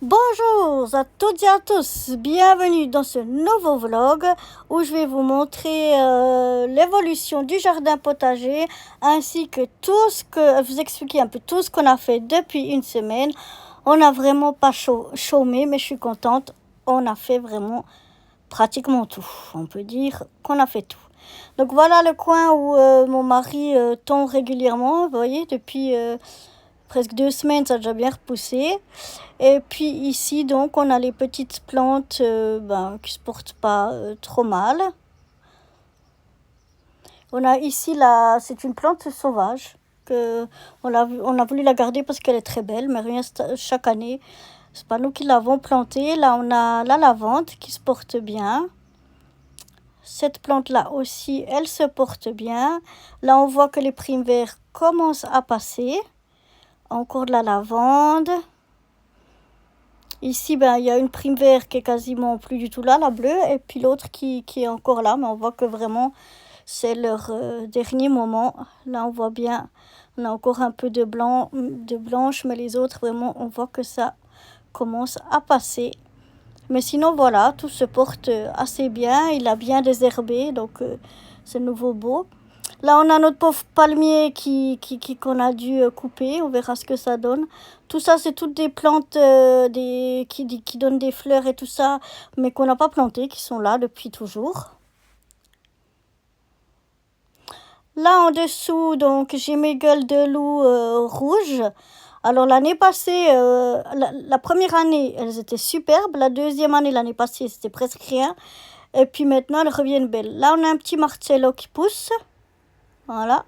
Bonjour à toutes et à tous, bienvenue dans ce nouveau vlog où je vais vous montrer l'évolution du jardin potager ainsi que vous expliquer un peu tout ce qu'on a fait depuis une semaine. On n'a vraiment pas chômé, mais je suis contente, on a fait vraiment pratiquement tout. On peut dire qu'on a fait tout. Donc voilà le coin où mon mari tond régulièrement, vous voyez, depuis presque 2 semaines, ça a déjà bien repoussé. Et puis ici, donc, on a les petites plantes qui se portent pas trop mal. On a ici, c'est une plante sauvage. On a voulu la garder parce qu'elle est très belle, mais rien chaque année. C'est pas nous qui l'avons plantée. Là, on a la lavande qui se porte bien. Cette plante-là aussi, elle se porte bien. Là, on voit que les primes verts commencent à passer. Encore de la lavande. Ici, il y a une prime verte qui est quasiment plus du tout là, la bleue, et puis l'autre qui est encore là, mais on voit que vraiment c'est leur dernier moment. Là, on voit bien, on a encore un peu de blanche, mais les autres, vraiment, on voit que ça commence à passer. Mais sinon, voilà, tout se porte assez bien. Il a bien désherbé, donc c'est nouveau beau. Là, on a notre pauvre palmier qu'on a dû couper. On verra ce que ça donne. Tout ça, c'est toutes des plantes qui donnent des fleurs et tout ça, mais qu'on n'a pas plantées, qui sont là depuis toujours. Là, en dessous, donc, j'ai mes gueules de loup rouges. Alors, l'année passée, la première année, elles étaient superbes. La deuxième année, l'année passée, c'était presque rien. Et puis maintenant, elles reviennent belles. Là, on a un petit Marcello qui pousse. Voilà.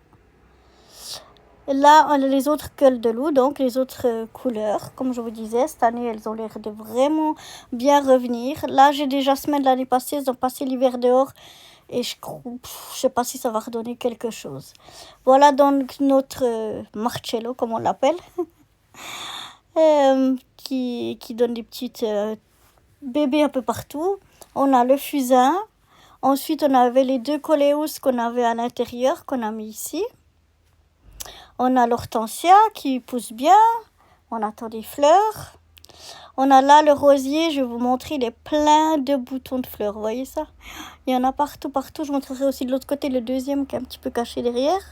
Et là, on a les autres gueules de loup, donc les autres couleurs. Comme je vous disais, cette année, elles ont l'air de vraiment bien revenir. Là, j'ai des jasmins de l'année passée. Elles ont passé l'hiver dehors. Et je sais pas si ça va redonner quelque chose. Voilà donc notre Marcello, comme on l'appelle. Qui donne des petites bébés un peu partout. On a le fusain. Ensuite, on avait les 2 coléus qu'on avait à l'intérieur, qu'on a mis ici. On a l'hortensia qui pousse bien. On attend des fleurs. On a là le rosier, je vais vous montrer, il est plein de boutons de fleurs, vous voyez ça? Il y en a partout, partout. Je montrerai aussi de l'autre côté le deuxième qui est un petit peu caché derrière.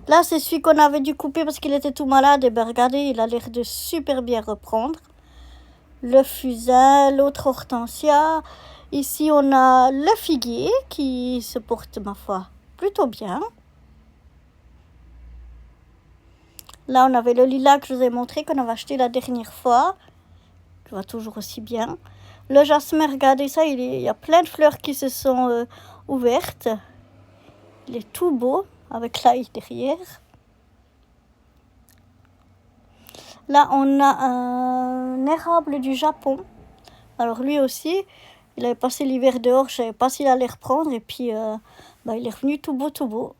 Là, c'est celui qu'on avait dû couper parce qu'il était tout malade. Et bien, regardez, il a l'air de super bien reprendre. Le fusain, l'autre hortensia. Ici, on a le figuier qui se porte, ma foi, plutôt bien. Là, on avait le lilas que je vous ai montré, qu'on avait acheté la dernière fois. Qui va toujours aussi bien. Le jasmin, regardez ça, il y a plein de fleurs qui se sont ouvertes. Il est tout beau, avec l'ail derrière. Là, on a un érable du Japon. Alors lui aussi, il avait passé l'hiver dehors, je ne savais pas s'il allait reprendre. Et puis, il est revenu tout beau, tout beau.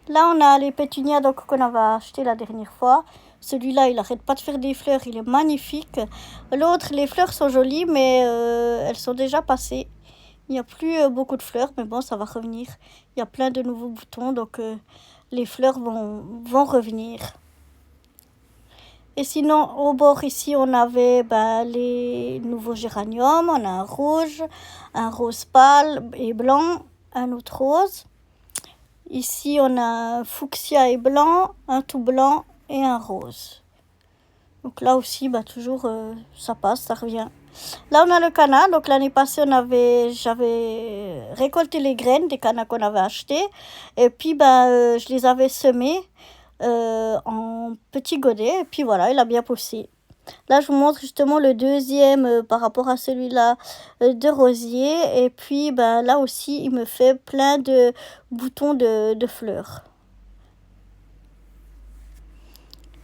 Là, on a les pétunias qu'on avait acheté la dernière fois. Celui-là, il n'arrête pas de faire des fleurs, il est magnifique. L'autre, les fleurs sont jolies, mais elles sont déjà passées. Il n'y a plus beaucoup de fleurs, mais bon, ça va revenir. Il y a plein de nouveaux boutons, donc les fleurs vont revenir. Et sinon, au bord ici, on avait les nouveaux géraniums. On a un rouge, un rose pâle et blanc, un autre rose. Ici, on a un fuchsia et blanc, un tout blanc et un rose. Donc là aussi, toujours, ça passe, ça revient. Là, on a le canna. Donc l'année passée, j'avais récolté les graines des cannas qu'on avait achetées. Et puis, je les avais semées en petits godets. Et puis voilà, il a bien poussé. Là, je vous montre justement le deuxième par rapport à celui-là de rosier. Et puis, là aussi, il me fait plein de boutons de fleurs.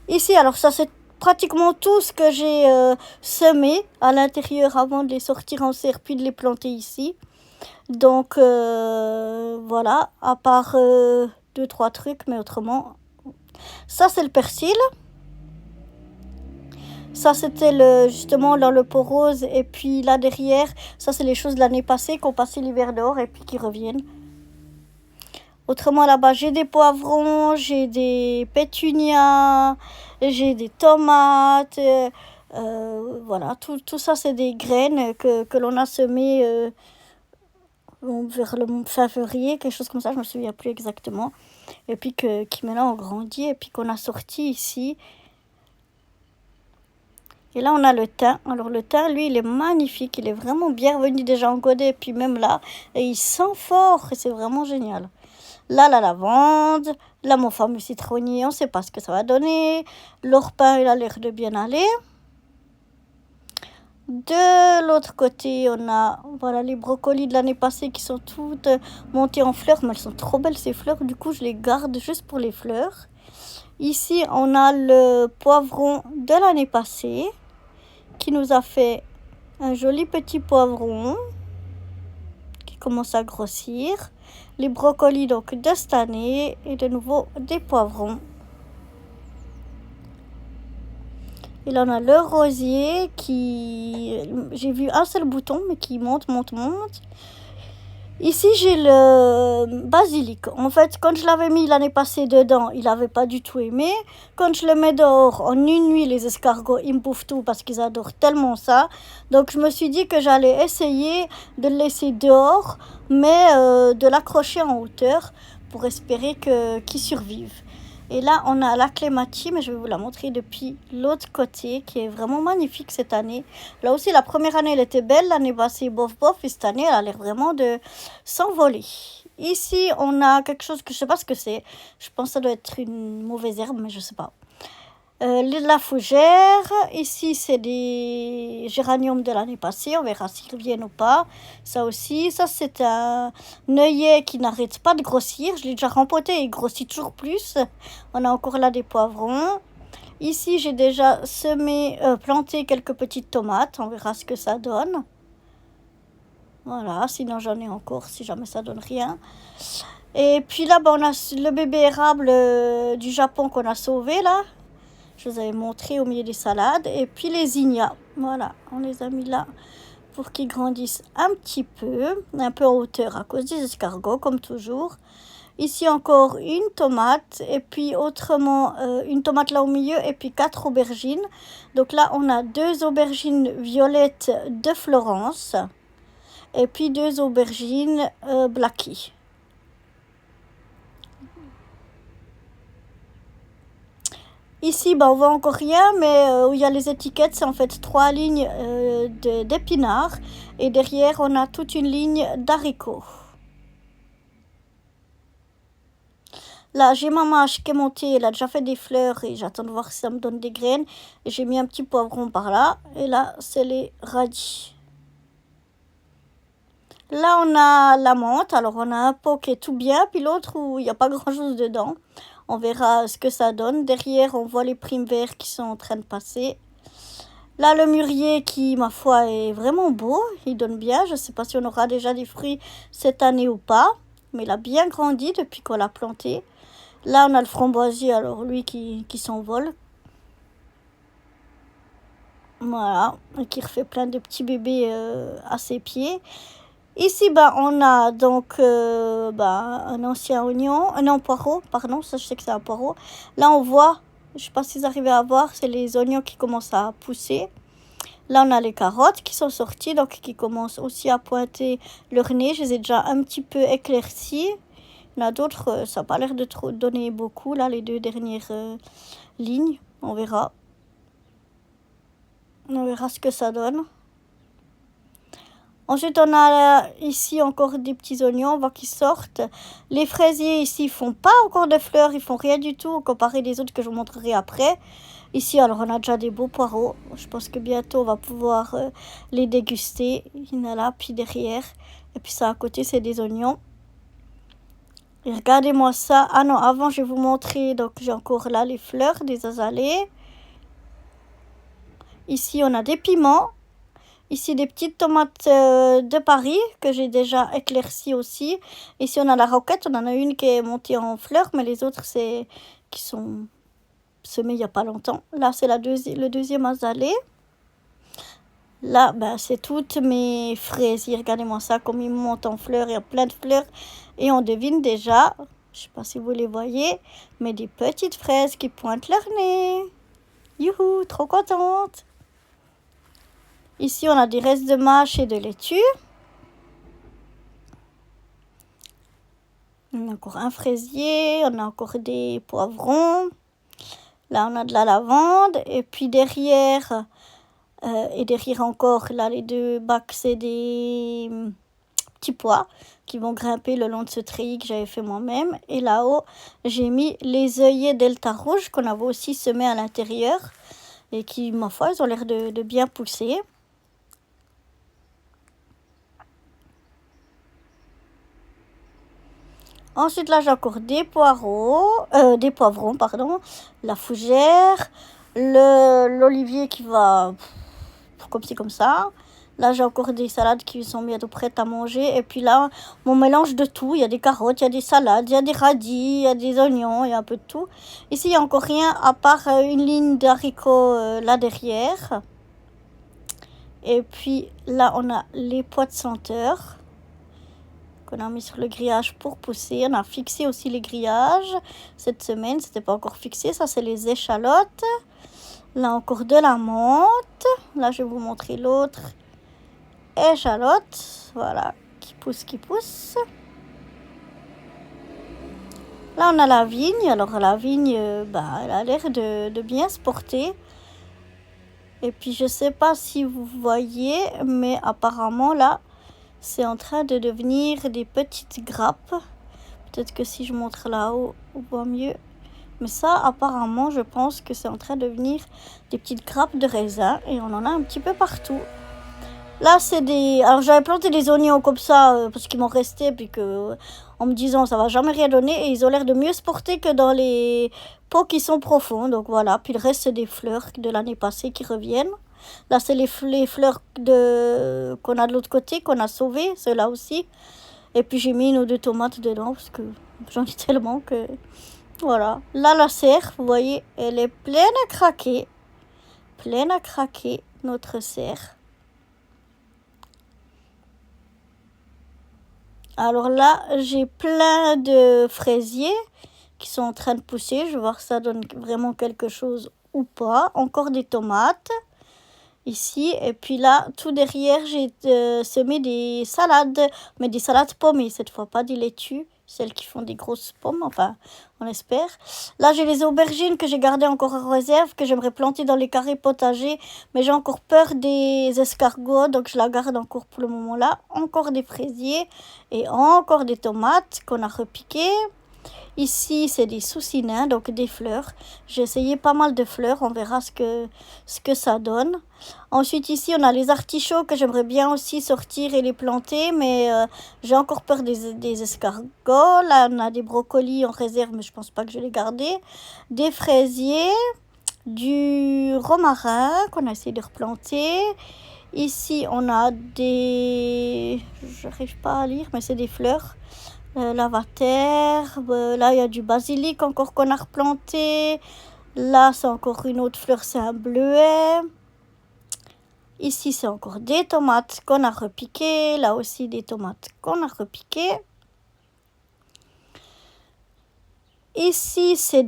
Ici, alors ça, c'est pratiquement tout ce que j'ai semé à l'intérieur avant de les sortir en serre puis de les planter ici. Donc, voilà, à part 2-3 trucs, mais autrement. Ça, c'est le persil. Ça, c'était justement dans le pot rose. Et puis là, derrière, ça, c'est les choses de l'année passée qui ont passé l'hiver dehors et puis qui reviennent. Autrement, là-bas, j'ai des poivrons, j'ai des pétunias, j'ai des tomates. Voilà, tout ça, c'est des graines que l'on a semées vers le fin février, quelque chose comme ça, je ne me souviens plus exactement. Et puis qui maintenant ont grandi et puis qu'on a sorti ici. Et là, on a le thym. Alors, le thym, lui, il est magnifique. Il est vraiment bien revenu déjà en godet. Et puis même là, et il sent fort. Et c'est vraiment génial. Là, la lavande. Là, mon fameux citronnier. On ne sait pas ce que ça va donner. L'orpin, il a l'air de bien aller. De l'autre côté, on a voilà, les brocolis de l'année passée qui sont toutes montées en fleurs. Mais elles sont trop belles, ces fleurs. Du coup, je les garde juste pour les fleurs. Ici, on a le poivron de l'année passée qui nous a fait un joli petit poivron qui commence à grossir. Les brocolis donc de cette année et de nouveau des poivrons. Et là on a le rosier qui... J'ai vu un seul bouton mais qui monte. Ici, j'ai le basilic. En fait, quand je l'avais mis l'année passée dedans, il n'avait pas du tout aimé. Quand je le mets dehors, en une nuit, les escargots, ils me bouffent tout parce qu'ils adorent tellement ça. Donc, je me suis dit que j'allais essayer de le laisser dehors, mais de l'accrocher en hauteur pour espérer qu'il survive. Et là, on a la clématine, mais je vais vous la montrer depuis l'autre côté, qui est vraiment magnifique cette année. Là aussi, la première année, elle était belle. L'année passée, bof. Et cette année, elle a l'air vraiment de s'envoler. Ici, on a quelque chose que je ne sais pas ce que c'est. Je pense que ça doit être une mauvaise herbe, mais je ne sais pas. La fougère, ici c'est des géraniums de l'année passée, on verra s'ils reviennent ou pas. Ça aussi, ça c'est un œillet qui n'arrête pas de grossir, je l'ai déjà rempoté et il grossit toujours plus. On a encore là des poivrons. Ici j'ai déjà planté quelques petites tomates, on verra ce que ça donne. Voilà, sinon j'en ai encore si jamais ça donne rien. Et puis là, on a le bébé érable du Japon qu'on a sauvé là. Je vous avais montré au milieu des salades. Et puis les zinnias. Voilà, on les a mis là pour qu'ils grandissent un petit peu. Un peu en hauteur à cause des escargots, comme toujours. Ici encore une tomate. Et puis autrement, une tomate là au milieu. Et puis 4 aubergines. Donc là, on a 2 aubergines violettes de Florence. Et puis 2 aubergines Blackie. Ici, on voit encore rien, mais où il y a les étiquettes, c'est en fait 3 lignes d'épinards. Et derrière, on a toute une ligne d'haricots. Là, j'ai ma mâche qui est montée, elle a déjà fait des fleurs et j'attends de voir si ça me donne des graines. Et j'ai mis un petit poivron par là. Et là, c'est les radis. Là, on a la menthe. Alors, on a un pot qui est tout bien, puis l'autre où il n'y a pas grand-chose dedans. On verra ce que ça donne. Derrière, on voit les primes verts qui sont en train de passer. Là, le mûrier qui, ma foi, est vraiment beau. Il donne bien. Je ne sais pas si on aura déjà des fruits cette année ou pas. Mais il a bien grandi depuis qu'on l'a planté. Là, on a le framboisier, alors lui qui s'envole. Voilà. Et qui refait plein de petits bébés à ses pieds. Ici, on a donc un ancien oignon, un poireau, pardon, ça je sais que c'est un poireau. Là, on voit, je ne sais pas si vous arrivez à voir, c'est les oignons qui commencent à pousser. Là, on a les carottes qui sont sorties, donc qui commencent aussi à pointer leur nez. Je les ai déjà un petit peu éclaircies. Il y en a d'autres, ça n'a pas l'air de trop donner beaucoup, là, les 2 dernières lignes. On verra. On verra ce que ça donne. Ensuite, on a ici encore des petits oignons, on voit qu'ils sortent. Les fraisiers ici font pas encore de fleurs, ils font rien du tout comparé des autres que je vous montrerai après. Ici, alors on a déjà des beaux poireaux. Je pense que bientôt on va pouvoir les déguster. Il y en a là, puis derrière. Et puis ça à côté, c'est des oignons. Et regardez-moi ça. Ah non, avant je vais vous montrer. Donc j'ai encore là les fleurs des azalées. Ici, on a des piments. Ici, des petites tomates de Paris que j'ai déjà éclaircies aussi. Ici, on a la roquette. On en a une qui est montée en fleurs, mais les autres, c'est qui sont semées il n'y a pas longtemps. Là, c'est le deuxième azalée. Là, c'est toutes mes fraisiers. Regardez-moi ça, comme ils montent en fleurs. Il y a plein de fleurs. Et on devine déjà Je sais pas si vous les voyez, mais des petites fraises qui pointent leur nez. Youhou, trop contente. Ici, on a des restes de mâche et de laitue. On a encore un fraisier, on a encore des poivrons. Là, on a de la lavande. Et puis derrière, encore, là, les deux bacs, c'est des petits pois qui vont grimper le long de ce treillis que j'avais fait moi-même. Et là-haut, j'ai mis les œillets Delta Rouge qu'on avait aussi semés à l'intérieur et qui, ma foi, ils ont l'air de bien pousser. Ensuite, là, j'ai encore des poivrons, pardon, la fougère, l'olivier qui va comme ci, comme ça. Là, j'ai encore des salades qui sont bientôt prêtes à manger. Et puis là, mon mélange de tout. Il y a des carottes, il y a des salades, il y a des radis, il y a des oignons, il y a un peu de tout. Ici, il n'y a encore rien à part une ligne d'haricots là derrière. Et puis là, on a les pois de senteur qu'on a mis sur le grillage pour pousser. On a fixé aussi les grillages cette semaine. C'était pas encore fixé. Ça, c'est les échalotes. Là, encore de la menthe. Là, je vais vous montrer l'autre échalote. Voilà, qui pousse. Là, on a la vigne. Alors, la vigne, elle a l'air de bien se porter. Et puis, je sais pas si vous voyez, mais apparemment, là, c'est en train de devenir des petites grappes. Peut-être que si je montre là-haut, on voit mieux. Mais ça, apparemment, je pense que c'est en train de devenir des petites grappes de raisin. Et on en a un petit peu partout. Là, c'est des... Alors, j'avais planté des oignons comme ça parce qu'ils m'ont resté. Puis que, en me disant, ça va jamais rien donner. Et ils ont l'air de mieux se porter que dans les pots qui sont profonds. Donc, voilà. Puis le reste, c'est des fleurs de l'année passée qui reviennent. Là, c'est les fleurs qu'on a de l'autre côté, qu'on a sauvées, ceux-là aussi. Et puis, j'ai mis une ou deux tomates dedans, parce que j'en ai tellement que... Voilà. Là, la serre, vous voyez, elle est pleine à craquer. Pleine à craquer, notre serre. Alors là, j'ai plein de fraisiers qui sont en train de pousser. Je vais voir si ça donne vraiment quelque chose ou pas. Encore des tomates. Ici, et puis là, tout derrière, j'ai semé des salades, mais des salades pommées cette fois, pas des laitues, celles qui font des grosses pommes, enfin, on espère. Là, j'ai les aubergines que j'ai gardées encore en réserve, que j'aimerais planter dans les carrés potagers, mais j'ai encore peur des escargots, donc je la garde encore pour le moment là. Encore des fraisiers et encore des tomates qu'on a repiquées. Ici, c'est des soucinins, donc des fleurs. J'ai essayé pas mal de fleurs, on verra ce que ça donne. Ensuite, ici, on a les artichauts que j'aimerais bien aussi sortir et les planter, mais j'ai encore peur des escargots. Là, on a des brocolis en réserve, mais je pense pas que je vais les garder. Des fraisiers, du romarin qu'on a essayé de replanter. Ici, on a des... Je n'arrive pas à lire, mais c'est des fleurs. Lavater, là il y a du basilic encore qu'on a replanté. Là c'est encore une autre fleur, c'est un bleuet. Ici c'est encore des tomates qu'on a repiquées. Là aussi des tomates qu'on a repiquées. Ici c'est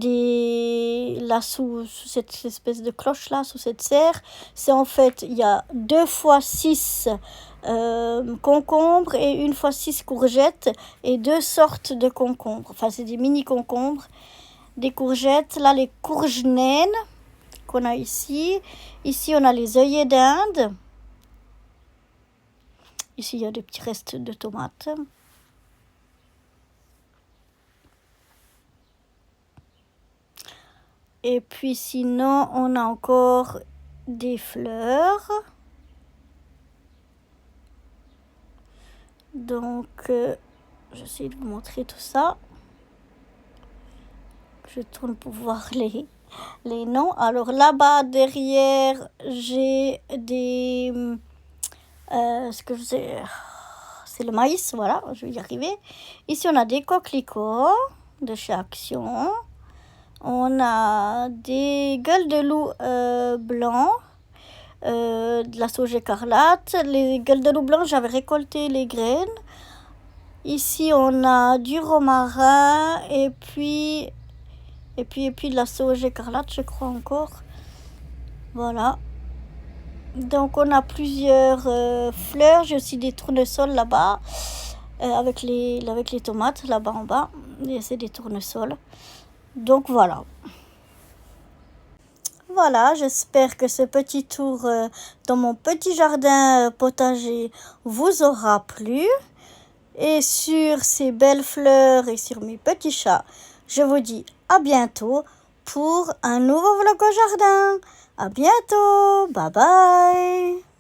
là sous cette espèce de cloche là, sous cette serre. C'est en fait, il y a 2 fois 6 concombres et 1 fois 6 courgettes et 2 sortes de concombres. Enfin, c'est des mini concombres, des courgettes. Là, les courges naines qu'on a ici. Ici, on a les œillets d'Inde. Ici, il y a des petits restes de tomates. Et puis sinon, on a encore des fleurs. Donc, j'essaie de vous montrer tout ça. Je tourne pour voir les noms. Alors là-bas, derrière, j'ai des... ce que je sais... C'est le maïs, voilà, je vais y arriver. Ici, on a des coquelicots de chez Action. On a des gueules de loup blancs. De la sauge écarlate. Les gueules de loup blanc, j'avais récolté les graines. Ici, on a du romarin et puis de la sauge écarlate, je crois encore. Voilà. Donc, on a plusieurs fleurs. J'ai aussi des tournesols là-bas, avec les tomates là-bas en bas. Et c'est des tournesols. Donc, voilà. Voilà, j'espère que ce petit tour dans mon petit jardin potager vous aura plu. Et sur ces belles fleurs et sur mes petits chats, je vous dis à bientôt pour un nouveau vlog au jardin. À bientôt, bye bye.